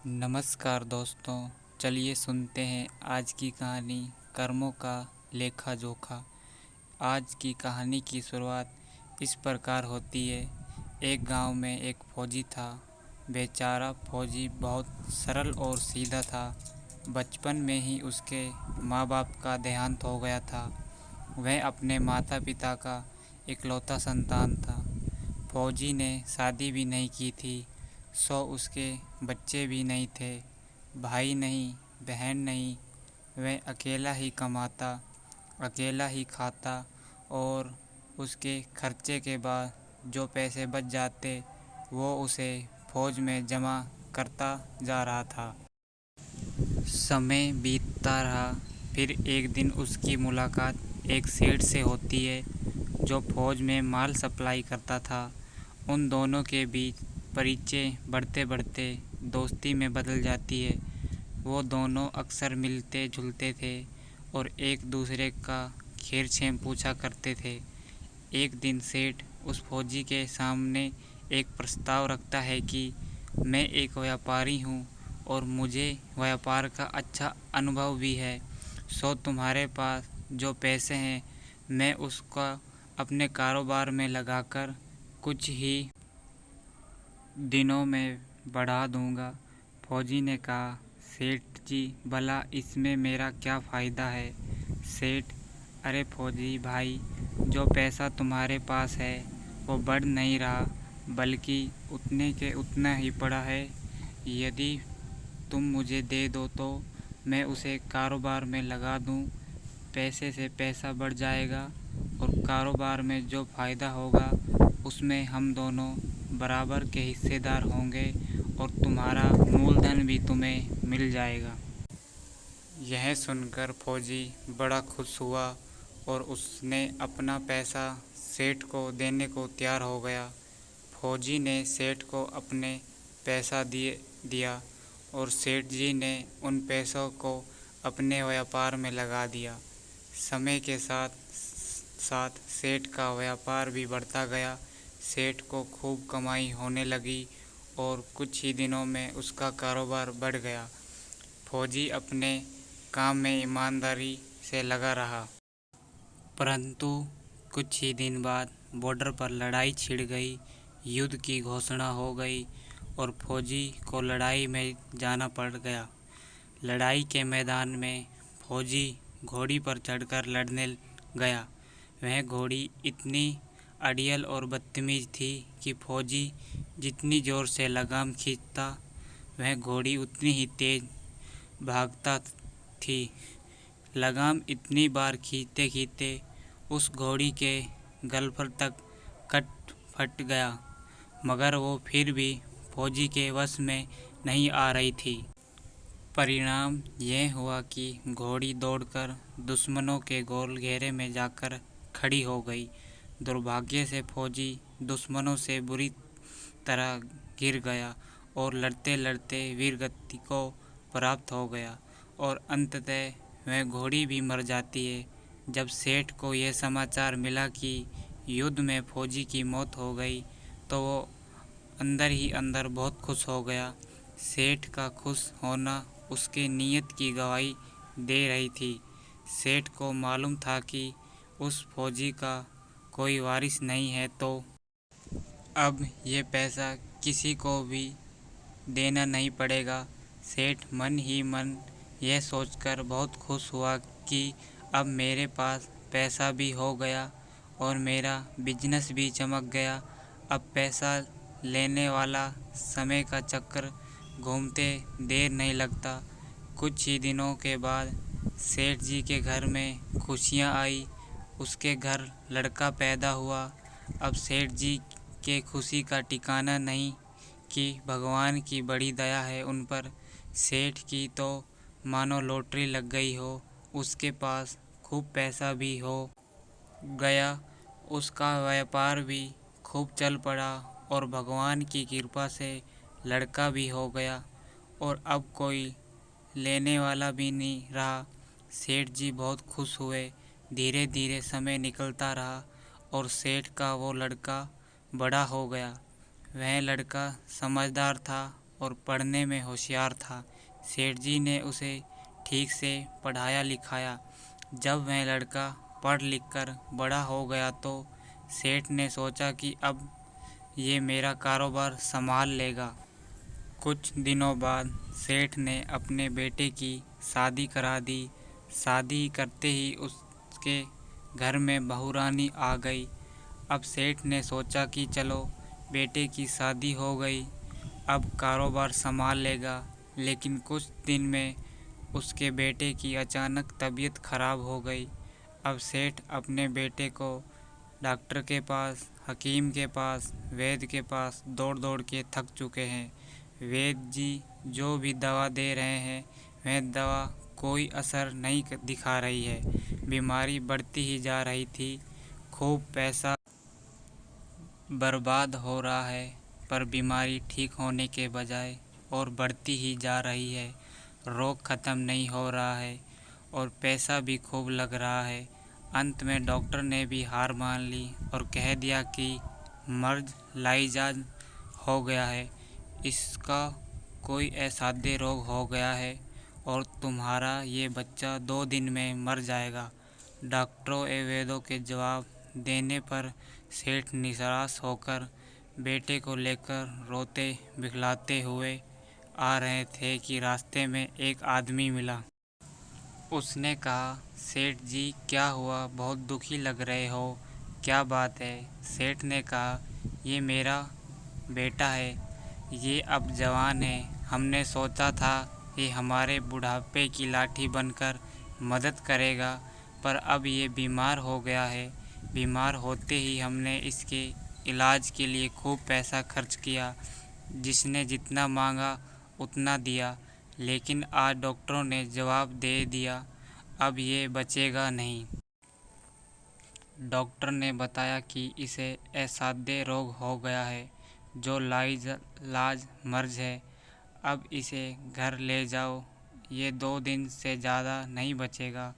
नमस्कार दोस्तों, चलिए सुनते हैं आज की कहानी कर्मों का लेखा जोखा। आज की कहानी की शुरुआत इस प्रकार होती है। एक गांव में एक फौजी था। बेचारा फौजी बहुत सरल और सीधा था। बचपन में ही उसके माँ बाप का देहांत हो गया था। वह अपने माता पिता का इकलौता संतान था। फौजी ने शादी भी नहीं की थी, सो उसके बच्चे भी नहीं थे। भाई नहीं, बहन नहीं। वह अकेला ही कमाता, अकेला ही खाता और उसके खर्चे के बाद जो पैसे बच जाते वो उसे फौज में जमा करता जा रहा था। समय बीतता रहा। फिर एक दिन उसकी मुलाकात एक सेठ से होती है जो फौज में माल सप्लाई करता था। उन दोनों के बीच परिचय बढ़ते बढ़ते दोस्ती में बदल जाती है। वो दोनों अक्सर मिलते जुलते थे और एक दूसरे का खैर पूछा करते थे। एक दिन सेठ उस फौजी के सामने एक प्रस्ताव रखता है कि मैं एक व्यापारी हूँ और मुझे व्यापार का अच्छा अनुभव भी है। सो तुम्हारे पास जो पैसे हैं मैं उसका अपने कारोबार में लगाकर कुछ ही दिनों में बढ़ा दूंगा। फौजी ने कहा, सेठ जी भला इसमें मेरा क्या फ़ायदा है? सेठ, अरे फौजी भाई, जो पैसा तुम्हारे पास है वो बढ़ नहीं रहा बल्कि उतने के उतना ही पड़ा है। यदि तुम मुझे दे दो तो मैं उसे कारोबार में लगा दूं। पैसे से पैसा बढ़ जाएगा और कारोबार में जो फ़ायदा होगा उसमें हम दोनों बराबर के हिस्सेदार होंगे और तुम्हारा मूलधन भी तुम्हें मिल जाएगा। यह सुनकर फौजी बड़ा खुश हुआ और उसने अपना पैसा सेठ को देने को तैयार हो गया। फौजी ने सेठ को अपने पैसा दिया और सेठ जी ने उन पैसों को अपने व्यापार में लगा दिया। समय के साथ साथ सेठ का व्यापार भी बढ़ता गया। सेठ को खूब कमाई होने लगी और कुछ ही दिनों में उसका कारोबार बढ़ गया। फौजी अपने काम में ईमानदारी से लगा रहा। परंतु कुछ ही दिन बाद बॉर्डर पर लड़ाई छिड़ गई। युद्ध की घोषणा हो गई और फौजी को लड़ाई में जाना पड़ गया। लड़ाई के मैदान में फौजी घोड़ी पर चढ़कर लड़ने गया। वह घोड़ी इतनी अड़ियल और बदतमीज थी कि फौजी जितनी ज़ोर से लगाम खींचता वह घोड़ी उतनी ही तेज भागता थी। लगाम इतनी बार खींचते खींचते उस घोड़ी के गलफर तक कट फट गया, मगर वो फिर भी फौजी के वश में नहीं आ रही थी। परिणाम यह हुआ कि घोड़ी दौड़कर दुश्मनों के गोल घेरे में जाकर खड़ी हो गई। दुर्भाग्य से फौजी दुश्मनों से बुरी तरह गिर गया और लड़ते लड़ते वीरगति को प्राप्त हो गया और अंततः वह घोड़ी भी मर जाती है। जब सेठ को यह समाचार मिला कि युद्ध में फौजी की मौत हो गई तो वो अंदर ही अंदर बहुत खुश हो गया। सेठ का खुश होना उसके नीयत की गवाही दे रही थी। सेठ को मालूम था कि उस फौजी का कोई वारिस नहीं है तो अब ये पैसा किसी को भी देना नहीं पड़ेगा। सेठ मन ही मन यह सोचकर बहुत खुश हुआ कि अब मेरे पास पैसा भी हो गया और मेरा बिजनेस भी चमक गया। अब पैसा लेने वाला समय का चक्कर घूमते देर नहीं लगता। कुछ ही दिनों के बाद सेठ जी के घर में खुशियाँ आई। उसके घर लड़का पैदा हुआ। अब सेठ जी के खुशी का ठिकाना नहीं कि भगवान की बड़ी दया है उन पर। सेठ की तो मानो लॉटरी लग गई हो। उसके पास खूब पैसा भी हो गया, उसका व्यापार भी खूब चल पड़ा और भगवान की कृपा से लड़का भी हो गया और अब कोई लेने वाला भी नहीं रहा। सेठ जी बहुत खुश हुए। धीरे धीरे समय निकलता रहा और सेठ का वो लड़का बड़ा हो गया। वह लड़का समझदार था और पढ़ने में होशियार था। सेठ जी ने उसे ठीक से पढ़ाया लिखाया। जब वह लड़का पढ़ लिख कर बड़ा हो गया तो सेठ ने सोचा कि अब ये मेरा कारोबार संभाल लेगा। कुछ दिनों बाद सेठ ने अपने बेटे की शादी करा दी। शादी करते ही उसके घर में बहुरानी आ गई। अब सेठ ने सोचा कि चलो बेटे की शादी हो गई, अब कारोबार संभाल लेगा। लेकिन कुछ दिन में उसके बेटे की अचानक तबीयत खराब हो गई। अब सेठ अपने बेटे को डॉक्टर के पास, हकीम के पास, वैद्य के पास दौड़ दौड़ के थक चुके हैं। वैद्य जी जो भी दवा दे रहे हैं वह दवा कोई असर नहीं दिखा रही है। बीमारी बढ़ती ही जा रही थी। खूब पैसा बर्बाद हो रहा है, पर बीमारी ठीक होने के बजाय और बढ़ती ही जा रही है। रोग ख़त्म नहीं हो रहा है और पैसा भी खूब लग रहा है। अंत में डॉक्टर ने भी हार मान ली और कह दिया कि मर्ज लाइजाज हो गया है, इसका कोई असाध्य रोग हो गया है और तुम्हारा ये बच्चा 2 दिन में मर जाएगा। डॉक्टरों एवं वैद्यों के जवाब देने पर सेठ निराश होकर बेटे को लेकर रोते बिखलाते हुए आ रहे थे कि रास्ते में एक आदमी मिला। उसने कहा, सेठ जी क्या हुआ, बहुत दुखी लग रहे हो, क्या बात है? सेठ ने कहा, ये मेरा बेटा है, ये अब जवान है। हमने सोचा था ये हमारे बुढ़ापे की लाठी बनकर मदद करेगा, पर अब ये बीमार हो गया है। बीमार होते ही हमने इसके इलाज के लिए खूब पैसा खर्च किया। जिसने जितना मांगा उतना दिया, लेकिन आज डॉक्टरों ने जवाब दे दिया अब ये बचेगा नहीं। डॉक्टर ने बताया कि इसे असाध्य रोग हो गया है जो लाइलाज मर्ज है। अब इसे घर ले जाओ, ये 2 दिन से ज़्यादा नहीं बचेगा।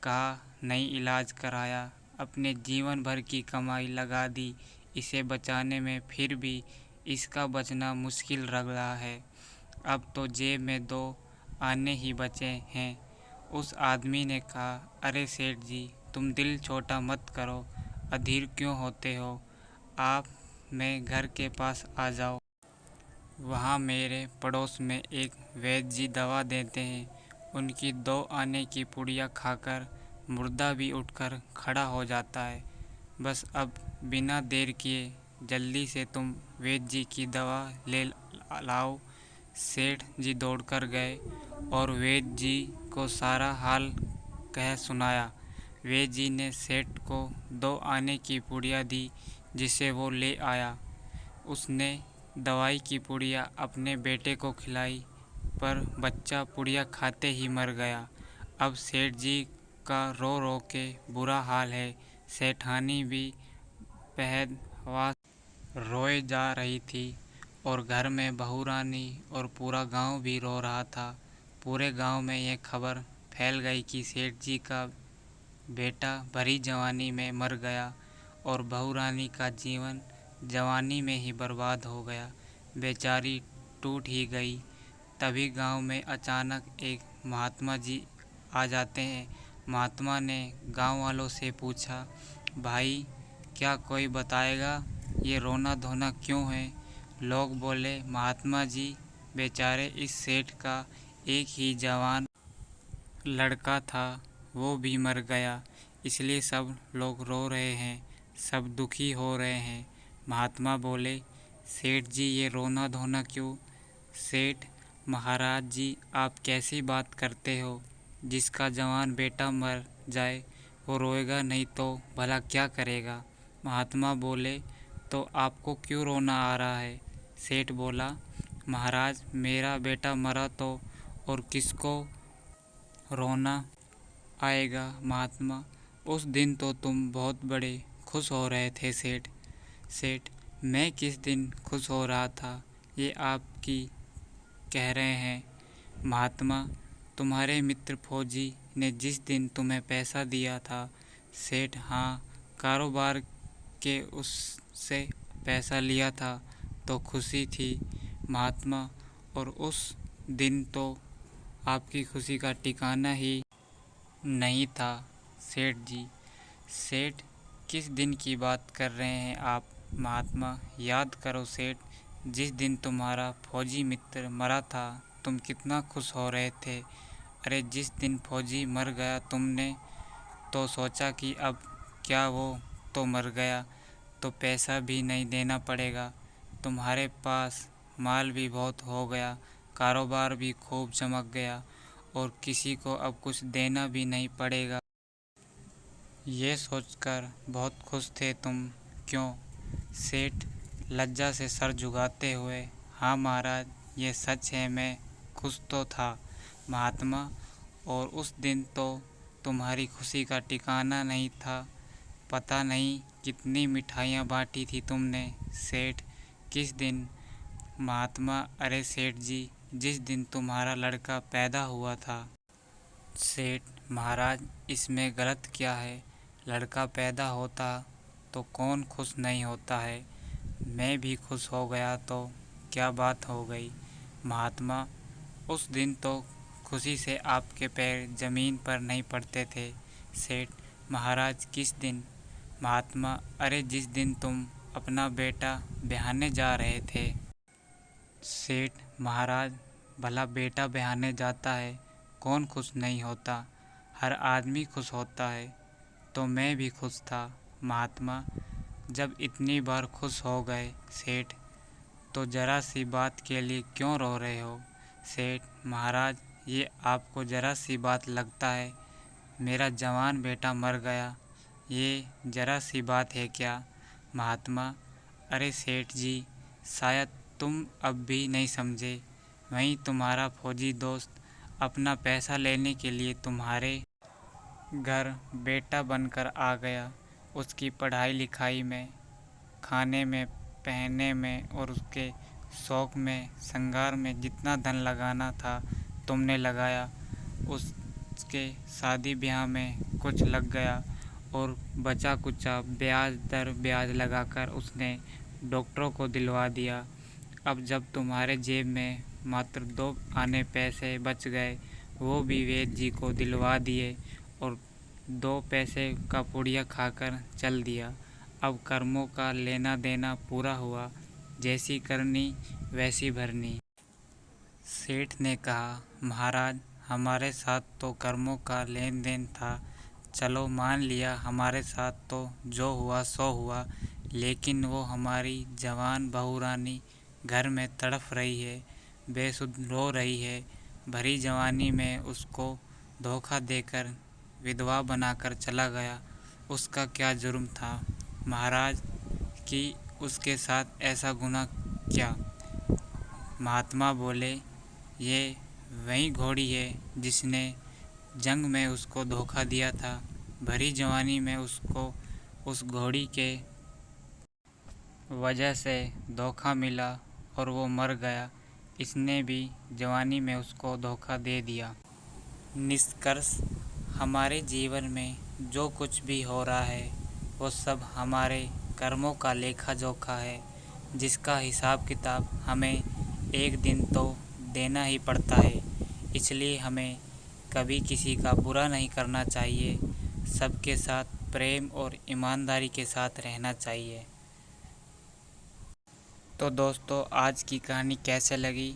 कहा, नहीं इलाज कराया, अपने जीवन भर की कमाई लगा दी इसे बचाने में, फिर भी इसका बचना मुश्किल लग रहा है। अब तो जेब में 2 आने ही बचे हैं। उस आदमी ने कहा, अरे सेठ जी, तुम दिल छोटा मत करो, अधीर क्यों होते हो? आप मैं घर के पास आ जाओ। वहाँ मेरे पड़ोस में एक वैद्य जी दवा देते हैं। उनकी 2 आने की पुड़िया खाकर मुर्दा भी उठकर खड़ा हो जाता है। बस अब बिना देर किए जल्दी से तुम वैद्य जी की दवा ले लाओ। सेठ जी दौड़कर गए और वैद्य जी को सारा हाल कह सुनाया। वैद्य जी ने सेठ को 2 आने की पुड़िया दी, जिसे वो ले आया। उसने दवाई की पुड़िया अपने बेटे को खिलाई, पर बच्चा पुड़िया खाते ही मर गया। अब सेठ जी का रो रो के बुरा हाल है। सेठानी भी बेहद रोए जा रही थी और घर में बहुरानी और पूरा गांव भी रो रहा था। पूरे गांव में यह खबर फैल गई कि सेठ जी का बेटा भरी जवानी में मर गया और बहुरानी का जीवन जवानी में ही बर्बाद हो गया। बेचारी टूट ही गई। तभी गांव में अचानक एक महात्मा जी आ जाते हैं। महात्मा ने गांव वालों से पूछा, भाई क्या कोई बताएगा ये रोना धोना क्यों है? लोग बोले, महात्मा जी, बेचारे इस सेठ का एक ही जवान लड़का था, वो भी मर गया, इसलिए सब लोग रो रहे हैं, सब दुखी हो रहे हैं। महात्मा बोले, सेठ जी ये रोना धोना क्यों? सेठ, महाराज जी आप कैसी बात करते हो? जिसका जवान बेटा मर जाए वो रोएगा नहीं तो भला क्या करेगा? महात्मा बोले, तो आपको क्यों रोना आ रहा है? सेठ बोला, महाराज मेरा बेटा मरा तो और किसको रोना आएगा? महात्मा, उस दिन तो तुम बहुत बड़े खुश हो रहे थे सेठ। सेठ, मैं किस दिन खुश हो रहा था ये आपकी कह रहे हैं? महात्मा, तुम्हारे मित्र फौजी ने जिस दिन तुम्हें पैसा दिया था। सेठ, हाँ, कारोबार के उससे पैसा लिया था तो खुशी थी। महात्मा, और उस दिन तो आपकी खुशी का ठिकाना ही नहीं था सेठ जी। सेठ, किस दिन की बात कर रहे हैं आप महात्मा? याद करो सेठ, जिस दिन तुम्हारा फौजी मित्र मरा था तुम कितना खुश हो रहे थे। अरे जिस दिन फौजी मर गया तुमने तो सोचा कि अब क्या, वो तो मर गया तो पैसा भी नहीं देना पड़ेगा, तुम्हारे पास माल भी बहुत हो गया, कारोबार भी खूब चमक गया और किसी को अब कुछ देना भी नहीं पड़ेगा। ये सोचकर बहुत खुश थे तुम, क्यों? सेठ लज्जा से सर झुकाते हुए, हाँ महाराज, ये सच है, मैं खुश तो था महात्मा। और उस दिन तो तुम्हारी खुशी का ठिकाना नहीं था, पता नहीं कितनी मिठाइयाँ बांटी थी तुमने सेठ। किस दिन महात्मा? अरे सेठ जी, जिस दिन तुम्हारा लड़का पैदा हुआ था। सेठ, महाराज, इसमें गलत क्या है? लड़का पैदा होता तो कौन खुश नहीं होता है। मैं भी खुश हो गया तो क्या बात हो गई महात्मा। उस दिन तो खुशी से आपके पैर जमीन पर नहीं पड़ते थे सेठ। महाराज, किस दिन महात्मा? अरे जिस दिन तुम अपना बेटा ब्याहने जा रहे थे। सेठ, महाराज, भला बेटा ब्याहने जाता है, कौन खुश नहीं होता, हर आदमी खुश होता है। तो मैं भी खुश था महात्मा। जब इतनी बार खुश हो गए सेठ, तो ज़रा सी बात के लिए क्यों रो रहे हो सेठ? महाराज, ये आपको ज़रा सी बात लगता है? मेरा जवान बेटा मर गया, ये ज़रा सी बात है क्या महात्मा? अरे सेठ जी, शायद तुम अब भी नहीं समझे। वहीं तुम्हारा फौजी दोस्त अपना पैसा लेने के लिए तुम्हारे घर बेटा बनकर आ गया। उसकी पढ़ाई लिखाई में, खाने में, पहनने में और उसके शौक़ में, श्रृंगार में जितना धन लगाना था तुमने लगाया। उसके शादी ब्याह में कुछ लग गया और बचा कुचा ब्याज दर ब्याज लगाकर उसने डॉक्टरों को दिलवा दिया। अब जब तुम्हारे जेब में मात्र 2 आने पैसे बच गए, वो भी वेद जी को दिलवा दिए और 2 पैसे का पुड़िया खाकर चल दिया। अब कर्मों का लेना देना पूरा हुआ, जैसी करनी वैसी भरनी। सेठ ने कहा, महाराज, हमारे साथ तो कर्मों का लेन देन था, चलो मान लिया, हमारे साथ तो जो हुआ सो हुआ, लेकिन वो हमारी जवान बहू रानी घर में तड़फ रही है, बेसुध रो रही है। भरी जवानी में उसको धोखा देकर विधवा बनाकर चला गया। उसका क्या जुर्म था महाराज कि उसके साथ ऐसा गुनाह क्या? महात्मा बोले, ये वही घोड़ी है जिसने जंग में उसको धोखा दिया था। भरी जवानी में उसको उस घोड़ी के वजह से धोखा मिला और वो मर गया। इसने भी जवानी में उसको धोखा दे दिया। निष्कर्ष, हमारे जीवन में जो कुछ भी हो रहा है वो सब हमारे कर्मों का लेखा जोखा है, जिसका हिसाब किताब हमें एक दिन तो देना ही पड़ता है। इसलिए हमें कभी किसी का बुरा नहीं करना चाहिए, सबके साथ प्रेम और ईमानदारी के साथ रहना चाहिए। तो दोस्तों, आज की कहानी कैसे लगी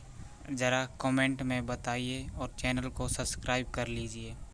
ज़रा कमेंट में बताइए और चैनल को सब्सक्राइब कर लीजिए।